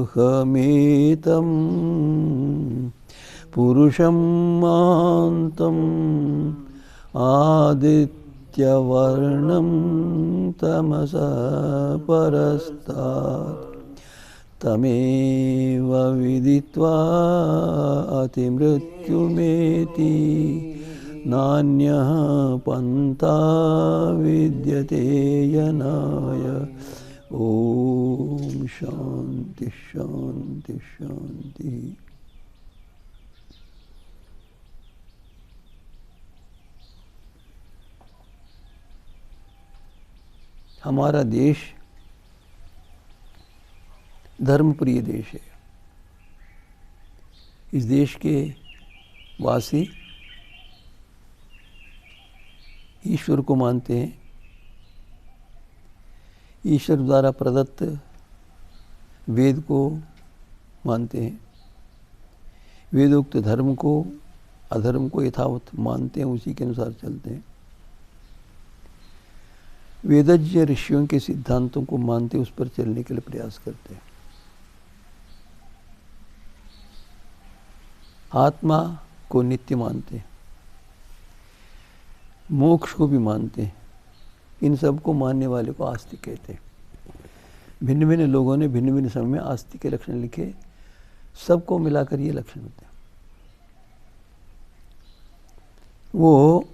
वेदाहमेतं पुरुषं महान्तं आदित्यवर्णं तमसः परस्तात् तमेव विदित्वा अतिमृत्युमेति नान्यः पन्था विद्यते यनाय। ओम शांति शांति शांति। हमारा देश धर्मप्रिय देश है। इस देश के वासी ईश्वर को मानते हैं। ईश्वर द्वारा प्रदत्त वेद को मानते हैं। वेदोक्त धर्म को अधर्म को यथावत मानते हैं, उसी के अनुसार चलते हैं। वेदज्ञ ऋषियों के सिद्धांतों को मानते, उस पर चलने के लिए प्रयास करते हैं। आत्मा को नित्य मानते हैं, मोक्ष को भी मानते हैं। इन सब को मानने वाले को आस्तिक कहते हैं। भिन्न भिन्न लोगों ने भिन्न भिन्न समय में आस्तिक के लक्षण लिखे, सबको मिलाकर ये लक्षण होते हैं। वो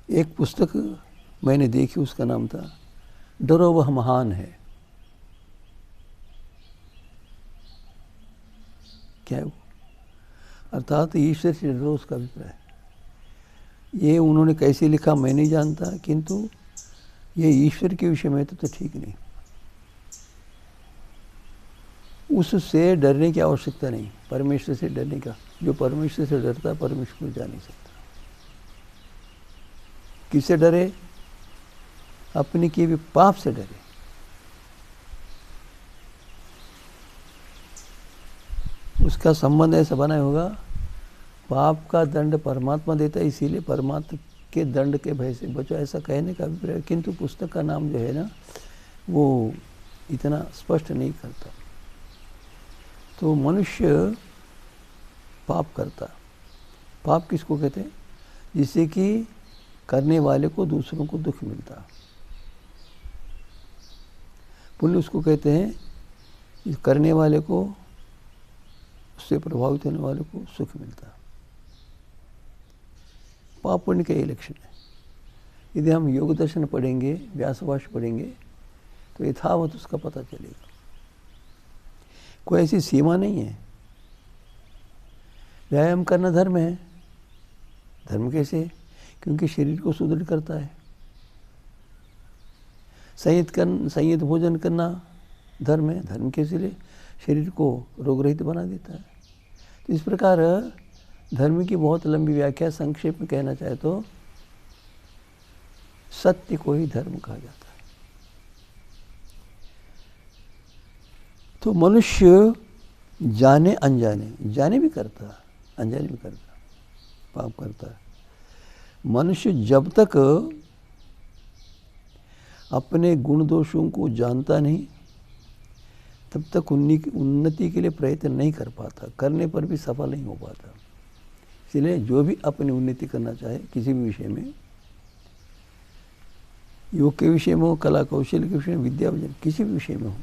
एक पुस्तक मैंने देखी, उसका नाम था डरो वह महान है। क्या है वो? अर्थात ईश्वर से डरो, उसका अभिप्राय। ये उन्होंने कैसे लिखा मैं नहीं जानता, किंतु ये ईश्वर के विषय में तो ठीक नहीं। उससे डरने की आवश्यकता नहीं, परमेश्वर से डरने का। जो परमेश्वर से डरता है परमेश्वर को जा नहीं सकता। किससे डरे? अपने किए भी पाप से डरे। उसका संबंध ऐसा बना होगा, पाप का दंड परमात्मा देता है, इसीलिए परमात्मा के दंड के भय से बचो, ऐसा कहने का अभिप्राय। किंतु पुस्तक का नाम जो है ना, वो इतना स्पष्ट नहीं करता। तो मनुष्य पाप करता। पाप किसको कहते हैं? जिससे कि करने वाले को दूसरों को दुख मिलता। पुण्य उसको कहते हैं करने वाले को, उससे प्रभावित होने वाले को सुख मिलता। पाप पुण्य का ये लक्षण है। यदि हम योग दर्शन पढ़ेंगे, व्यासभाष्य पढ़ेंगे, तो यथावत उसका पता चलेगा। कोई ऐसी सीमा नहीं है। व्यायाम करना धर्म है। धर्म कैसे? क्योंकि शरीर को सुदृढ़ करता है। संयत भोजन करना धर्म है। धर्म कैसे? लिए शरीर को रोग रहित बना देता है। तो इस प्रकार धर्म की बहुत लंबी व्याख्या, संक्षेप में कहना चाहे तो सत्य को ही धर्म कहा जाता है। तो मनुष्य जाने अनजाने, जाने भी करता, अनजाने भी करता, पाप करता है। मनुष्य जब तक अपने गुण दोषों को जानता नहीं, तब तक उन्नति के लिए प्रयत्न नहीं कर पाता, करने पर भी सफल नहीं हो पाता। इसलिए जो भी अपनी उन्नति करना चाहे किसी भी विषय में, योग के विषय में हो, कला कौशल के विषय में, विद्या किसी भी विषय में हो,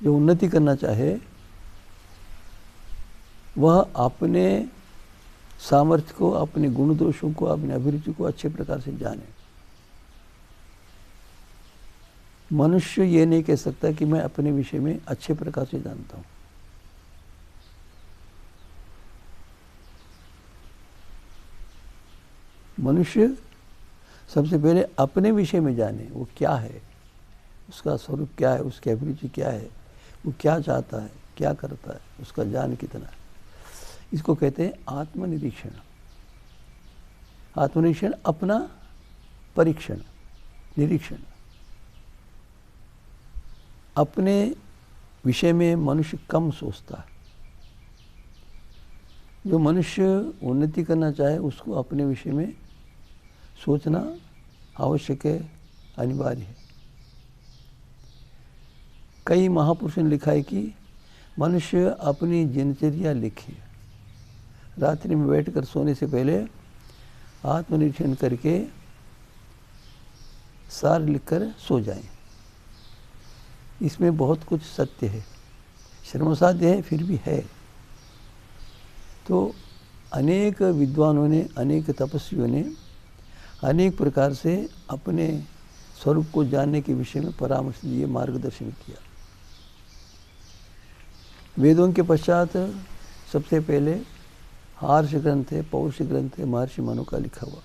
जो उन्नति करना चाहे वह अपने सामर्थ्य को, अपने गुण दोषों को, अपने अभिरुचि को अच्छे प्रकार से जाने। मनुष्य ये नहीं कह सकता कि मैं अपने विषय में अच्छे प्रकार से जानता हूँ। मनुष्य सबसे पहले अपने विषय में जाने, वो क्या है, उसका स्वरूप क्या है, उसकी अभिरुचि क्या है, वो क्या चाहता है, क्या करता है, उसका ज्ञान कितना है। इसको कहते हैं आत्मनिरीक्षण। आत्मनिरीक्षण अपना परीक्षण, निरीक्षण। अपने विषय में मनुष्य कम सोचता है। जो मनुष्य उन्नति करना चाहे उसको अपने विषय में सोचना आवश्यक है, अनिवार्य है। कई महापुरुषों ने लिखा है कि मनुष्य अपनी दिनचर्या लिखे, रात्रि में बैठकर सोने से पहले आत्मनिरीक्षण करके सार लिखकर सो जाएं। इसमें बहुत कुछ सत्य है, श्रमसाध्य है, फिर भी है। तो अनेक विद्वानों ने, अनेक तपस्वियों ने अनेक प्रकार से अपने स्वरूप को जानने के विषय में परामर्श दिए, मार्गदर्शन किया। वेदों के पश्चात सबसे पहले हर्ष ग्रंथ है, पौरुष ग्रंथ है, महर्षि मनु का लिखा हुआ।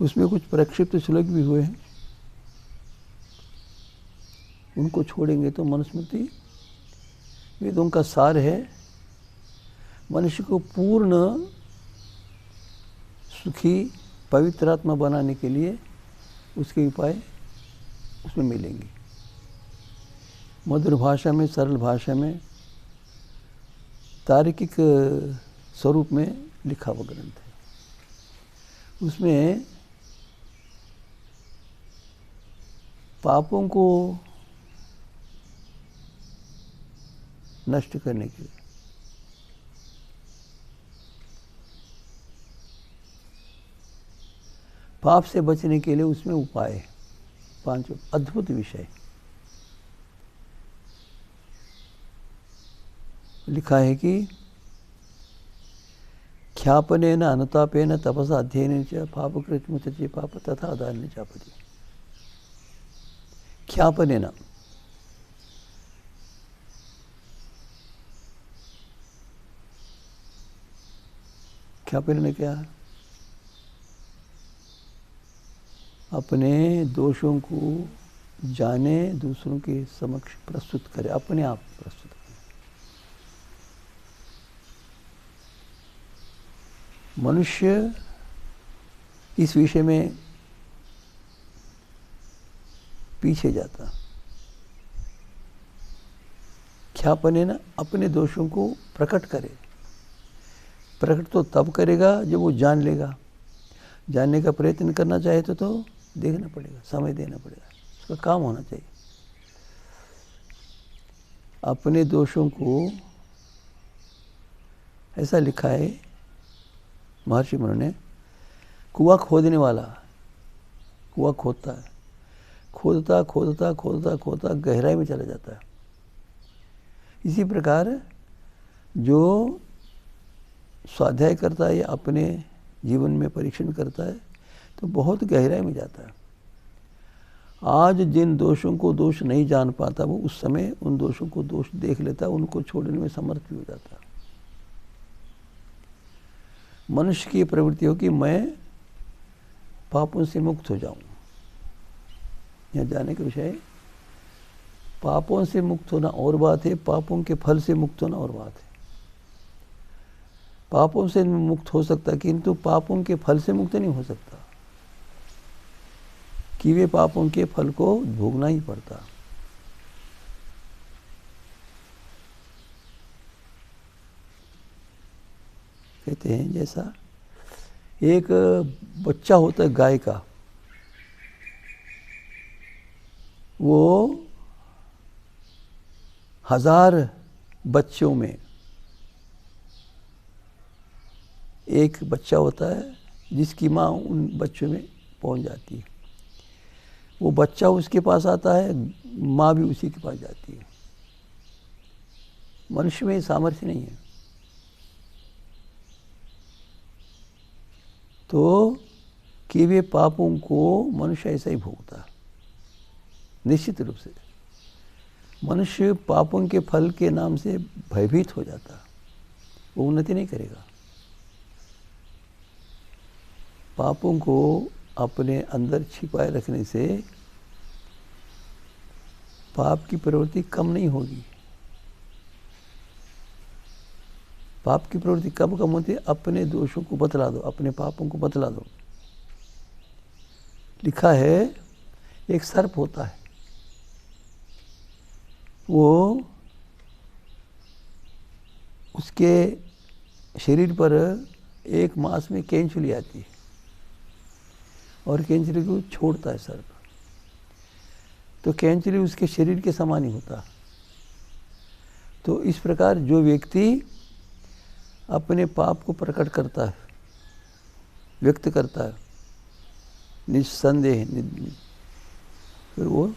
उसमें कुछ प्रक्षिप्त श्लोक भी हुए हैं, उनको छोड़ेंगे तो मनुस्मृति वेदों का सार है। मनुष्य को पूर्ण सुखी पवित्र आत्मा बनाने के लिए उसके उपाय उसमें मिलेंगे। मधुर भाषा में, सरल भाषा में, तार्किक स्वरूप में लिखा हुआ ग्रंथ है। उसमें पापों को नष्ट करने के लिए, पाप से बचने के लिए उसमें उपाय है। 5 अद्भुत विषय लिखा है कि ख्यापनेन अनुतापेन तपसा अध्ययनेन च पापकृत मुच्यते पाप तथा अदारेण चापति। ख्यापनेन, ख्यापनेन क्या है? अपने दोषों को जाने, दूसरों के समक्ष प्रस्तुत करे, अपने आप प्रस्तुत करे। मनुष्य इस विषय में पीछे जाता। ख्यापने न, अपने दोषों को प्रकट करे। प्रकट तो तब करेगा जब वो जान लेगा। जानने का प्रयत्न करना चाहे तो देखना पड़ेगा, समय देना पड़ेगा, उसका काम होना चाहिए। अपने दोषों को, ऐसा लिखा है महर्षि मनु ने, कुआं खोदने वाला कुआं खोदता है, खोदता खोदता खोदता खोदता गहराई में चला जाता है। इसी प्रकार जो स्वाध्याय करता है या अपने जीवन में परीक्षण करता है तो बहुत गहराई में जाता है। आज जिन दोषों को दोष नहीं जान पाता वो उस समय उन दोषों को दोष देख लेता है, उनको छोड़ने में समर्थ भी हो जाता है। मनुष्य की प्रवृत्ति हो कि मैं पापों से मुक्त हो जाऊं। यहाँ जाने का विषय, पापों से मुक्त होना और बात है, पापों के फल से मुक्त होना और बात है। पापों से मुक्त हो सकता किंतु पापों के फल से मुक्त नहीं हो सकता, कि वे पापों के फल को भोगना ही पड़ता। कहते हैं जैसा एक बच्चा होता है गाय का, वो 1000 बच्चों में एक बच्चा होता है जिसकी माँ उन बच्चों में पहुंच जाती है। वो बच्चा उसके पास आता है, माँ भी उसी के पास जाती है। मनुष्य में सामर्थ्य नहीं है। तो कि वे पापों को मनुष्य ऐसा ही भोगता, निश्चित रूप से। मनुष्य पापों के फल के नाम से भयभीत हो जाता, वो उन्नति नहीं करेगा। पापों को अपने अंदर छिपाए रखने से पाप की प्रवृत्ति कम नहीं होगी। पाप की प्रवृत्ति कब कम होती है? अपने दोषों को बतला दो, अपने पापों को बतला दो। लिखा है एक सर्प होता है, वो उसके शरीर पर एक मास में केंचुली आती है और केंचुली को छोड़ता है सर्प, तो केंचुली उसके शरीर के समान ही होता। तो इस प्रकार जो व्यक्ति अपने पाप को प्रकट करता है, व्यक्त करता है निस्संदेह, फिर वो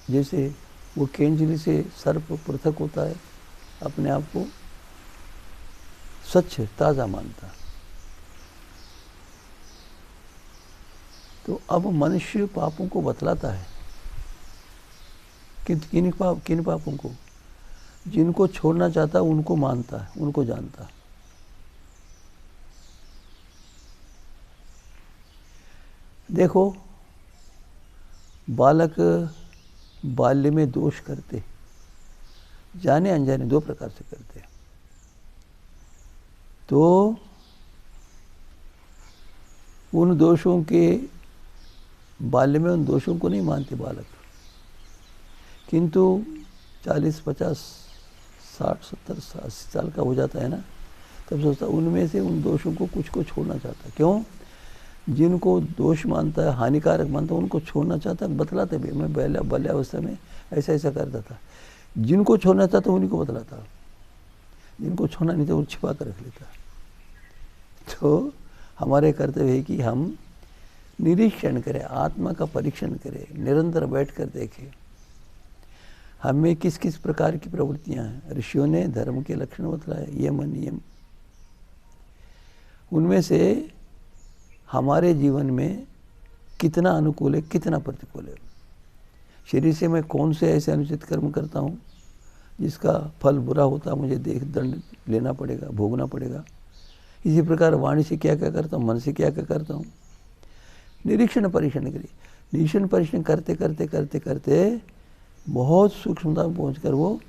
जैसे वो केंचुली से सर्प पृथक होता है, अपने आप को स्वच्छ ताज़ा मानता। तो अब मनुष्य पापों को बतलाता है, किन पापों को? जिनको छोड़ना चाहता है उनको मानता है, उनको जानता है। देखो, बालक बाल्य में दोष करते, जाने अनजाने दो प्रकार से करते हैं। तो उन दोषों के बाल्य में उन दोषों को नहीं मानते बालक, किंतु 40, 50, 60, 70, 80 साल का हो जाता है ना, तब सोचता उनमें से उन दोषों को कुछ को छोड़ना चाहता है। क्यों? जिनको दोष मानता है, हानिकारक मानता है, उनको छोड़ना चाहता है, बतलाता भी। मैं बाल्यावस्था में ऐसा ऐसा करता था। जिनको छोड़ना चाहता उन्हीं को बतलाता, जिनको छोड़ना नहीं था वो छिपा कर रख लेता। तो हमारे कर्तव्य है कि हम निरीक्षण करें, आत्मा का परीक्षण करें, निरंतर बैठ कर देखें हमें किस किस प्रकार की प्रवृत्तियां हैं। ऋषियों ने धर्म के लक्षण बतलाए, यम नियम, उनमें से हमारे जीवन में कितना अनुकूल है, कितना प्रतिकूल है। शरीर से मैं कौन से ऐसे अनुचित कर्म करता हूँ जिसका फल बुरा होता, मुझे दंड लेना पड़ेगा, भोगना पड़ेगा। इसी प्रकार वाणी से क्या क्या करता हूँ, मन से क्या क्या करता हूँ। निरीक्षण परीक्षण करिए। निरीक्षण परीक्षण करते करते करते करते बहुत सूक्ष्मता में पहुँचकर वो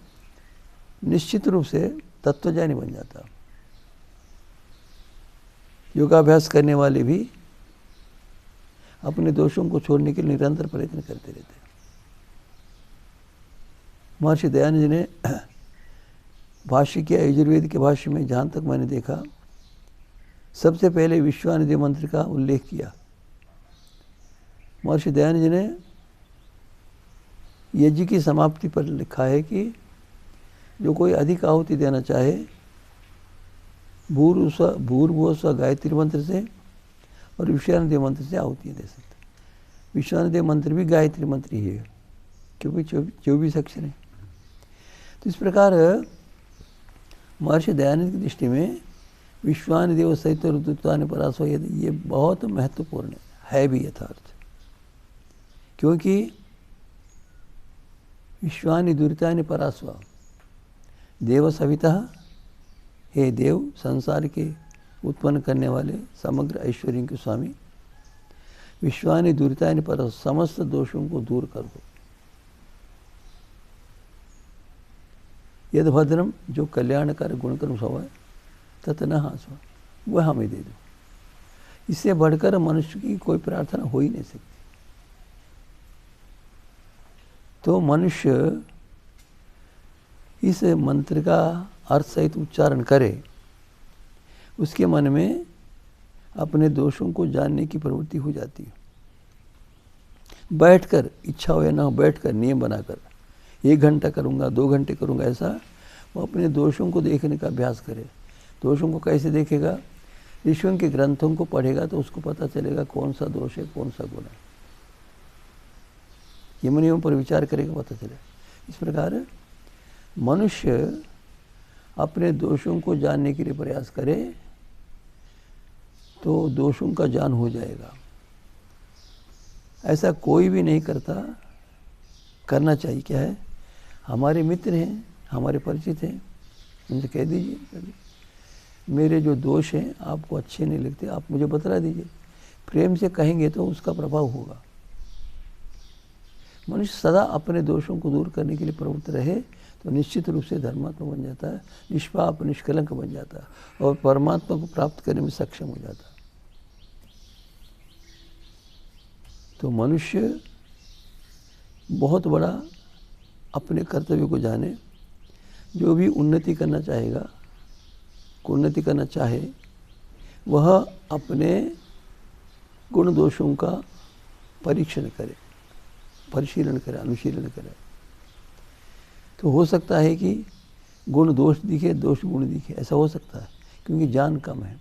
निश्चित रूप से तत्वज्ञानी बन जाता। योगाभ्यास करने वाले भी अपने दोषों को छोड़ने के लिए निरंतर प्रयत्न करते रहते हैं। महर्षि दयानंद ने भाष्य किया, यजुर्वेद के भाष्य में जहाँ तक मैंने देखा, सबसे पहले विश्वानिधि मंत्र का उल्लेख किया। महर्षि दयानंद ने यज्ञ की समाप्ति पर लिखा है कि जो कोई अधिक आहुति देना चाहे भूर्भुवः स्वः गायत्री मंत्र से और विश्वानिधि मंत्र से आहुतियाँ दे सकते। विश्वानिधि मंत्र भी गायत्री मंत्र ही है, क्योंकि 24 अक्षर है। तो इस प्रकार महर्षि दयानंद की दृष्टि में विश्वानिदेव सहित रुद्रत्वानि परासो, ये बहुत महत्वपूर्ण है भी यथार्थ। क्योंकि विश्वानि दुरितानि परास्वा, देव सविता, हे देव संसार के उत्पन्न करने वाले समग्र ऐश्वर्य के स्वामी, विश्वानि दुरितानि पर, समस्त दोषों को दूर कर दो। यद भद्रम, जो कल्याणकारी गुणकर्म स्वभाव तत् न हास्वा, वह हमें दे दो। इससे बढ़कर मनुष्य की कोई प्रार्थना हो ही नहीं सकती। तो मनुष्य इस मंत्र का अर्थ सहित उच्चारण करे, उसके मन में अपने दोषों को जानने की प्रवृत्ति हो जाती है। बैठकर, इच्छा हो या ना हो, बैठकर नियम बनाकर 1 घंटा करूँगा, 2 घंटे करूँगा, ऐसा वो अपने दोषों को देखने का अभ्यास करे। दोषों को कैसे देखेगा? ऋषियों के ग्रंथों को पढ़ेगा तो उसको पता चलेगा कौन सा दोष है, कौन सा गुण है। यम नियम पर विचार करेगा, पता चलेगा। इस प्रकार मनुष्य अपने दोषों को जानने के लिए प्रयास करे तो दोषों का ज्ञान हो जाएगा। ऐसा कोई भी नहीं करता, करना चाहिए। क्या है? हमारे मित्र हैं, हमारे परिचित हैं, उनसे कह दीजिए मेरे जो दोष हैं आपको अच्छे नहीं लगते, आप मुझे बतला दीजिए। प्रेम से कहेंगे तो उसका प्रभाव होगा। मनुष्य सदा अपने दोषों को दूर करने के लिए प्रवृत्त रहे तो निश्चित रूप से धर्मात्मा बन जाता है, निष्पाप निष्कलंक बन जाता है और परमात्मा को प्राप्त करने में सक्षम हो जाता है। तो मनुष्य बहुत बड़ा अपने कर्तव्य को जाने, जो भी उन्नति करना चाहेगा, उन्नति करना चाहे, वह अपने गुण दोषों का परीक्षण करे, परिशीलन करे, अनुशीलन करे। तो हो सकता है कि गुण दोष दिखे, दोष गुण दिखे, ऐसा हो सकता है क्योंकि ज्ञान कम है।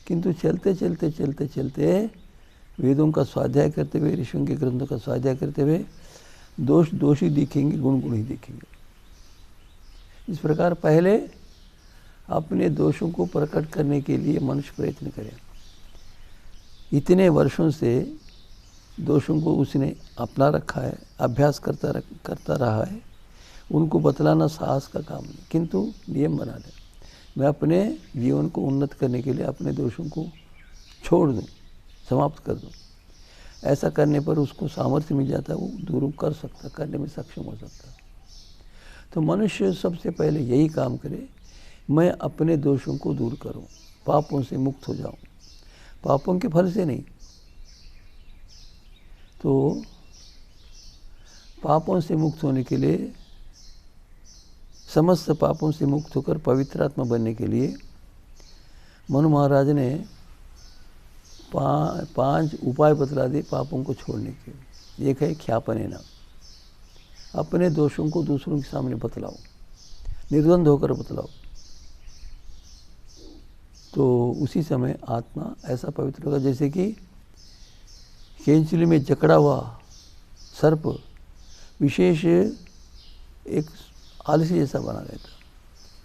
किंतु चलते चलते चलते चलते वेदों का स्वाध्याय करते हुए, ऋषियों के ग्रंथों का स्वाध्याय करते हुए दोष दोष ही दिखेंगे, गुण गुण ही दिखेंगे। इस प्रकार पहले अपने दोषों को प्रकट करने के लिए मनुष्य प्रयत्न करे। इतने वर्षों से दोषों को उसने अपना रखा है, अभ्यास करता रहा है, उनको बतलाना साहस का काम नहीं, किंतु नियम बना ले, मैं अपने जीवन को उन्नत करने के लिए अपने दोषों को छोड़ दूं, समाप्त कर दूं। ऐसा करने पर उसको सामर्थ्य मिल जाता है, वो दूर कर सकता, करने में सक्षम हो सकता है। तो मनुष्य सबसे पहले यही काम करे, मैं अपने दोषों को दूर करूं, पापों से मुक्त हो जाऊं, पापों के फल से नहीं। तो पापों से मुक्त होने के लिए, समस्त पापों से मुक्त होकर पवित्र आत्मा बनने के लिए मनु महाराज ने 5 उपाय बतला दिए पापों को छोड़ने के। एक है ख्यापनेना, अपने दोषों को दूसरों के सामने बतलाओ, निर्द्वंद होकर बतलाओ। तो उसी समय आत्मा ऐसा पवित्र होगा जैसे कि केंचुली में जकड़ा हुआ सर्प विशेष एक आलसी जैसा बना रहता,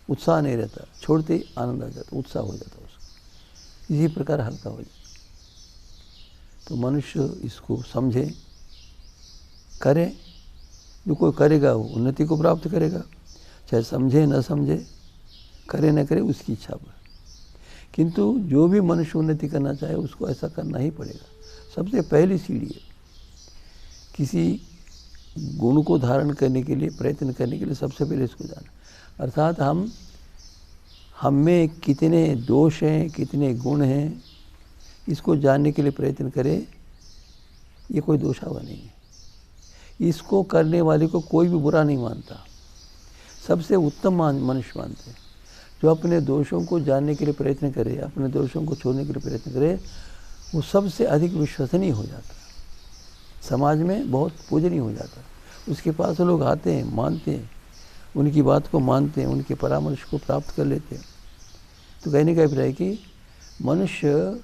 उत्साह नहीं रहता, छोड़ते ही आनंद आ जाता, उत्साह हो जाता उसको, इसी प्रकार हल्का हो जाता। तो मनुष्य इसको समझे, करे, जो कोई करेगा वो उन्नति को प्राप्त करेगा, चाहे समझे न समझे, करे न करे उसकी इच्छा पर। किंतु जो भी मनुष्य उन्नति करना चाहे उसको ऐसा करना ही पड़ेगा। सबसे पहली सीढ़ी है किसी गुण को धारण करने के लिए, प्रयत्न करने के लिए सबसे पहले इसको जाना, अर्थात हम में कितने दोष हैं, कितने गुण हैं, इसको जानने के लिए प्रयत्न करें। ये कोई दोषावा नहीं है, इसको करने वाले को कोई भी बुरा नहीं मानता, सबसे उत्तम मनुष्य मानते हैं। जो अपने दोषों को जानने के लिए प्रयत्न करे, अपने दोषों को छोड़ने के लिए प्रयत्न करे, वो सबसे अधिक विश्वसनीय हो जाता है, समाज में बहुत पूजनीय हो जाता है। उसके पास लोग आते हैं, मानते हैं, उनकी बात को मानते हैं, उनके परामर्श को प्राप्त कर लेते हैं। तो कहने का अभिप्राय कि मनुष्य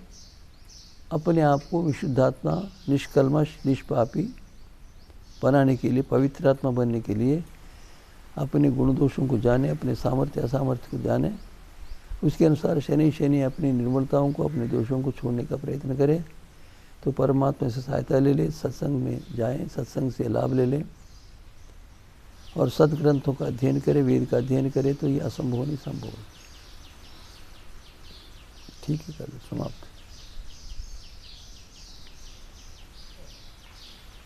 अपने आप को विशुद्धात्मा, निष्कल्मश, निष्पापी बनाने के लिए, पवित्र आत्मा बनने के लिए अपने गुण दोषों को जाने, अपने सामर्थ्य असामर्थ्य को जाने, उसके अनुसार शनि अपनी निर्मलताओं को, अपने दोषों को छोड़ने का प्रयत्न करे। तो परमात्मा से सहायता ले ले, सत्संग में जाएं, सत्संग से लाभ ले लें और सदग्रंथों का अध्ययन करे, वेद का अध्ययन करे, तो ये असंभव नहीं संभव है। ठीक है, कर समाप्त।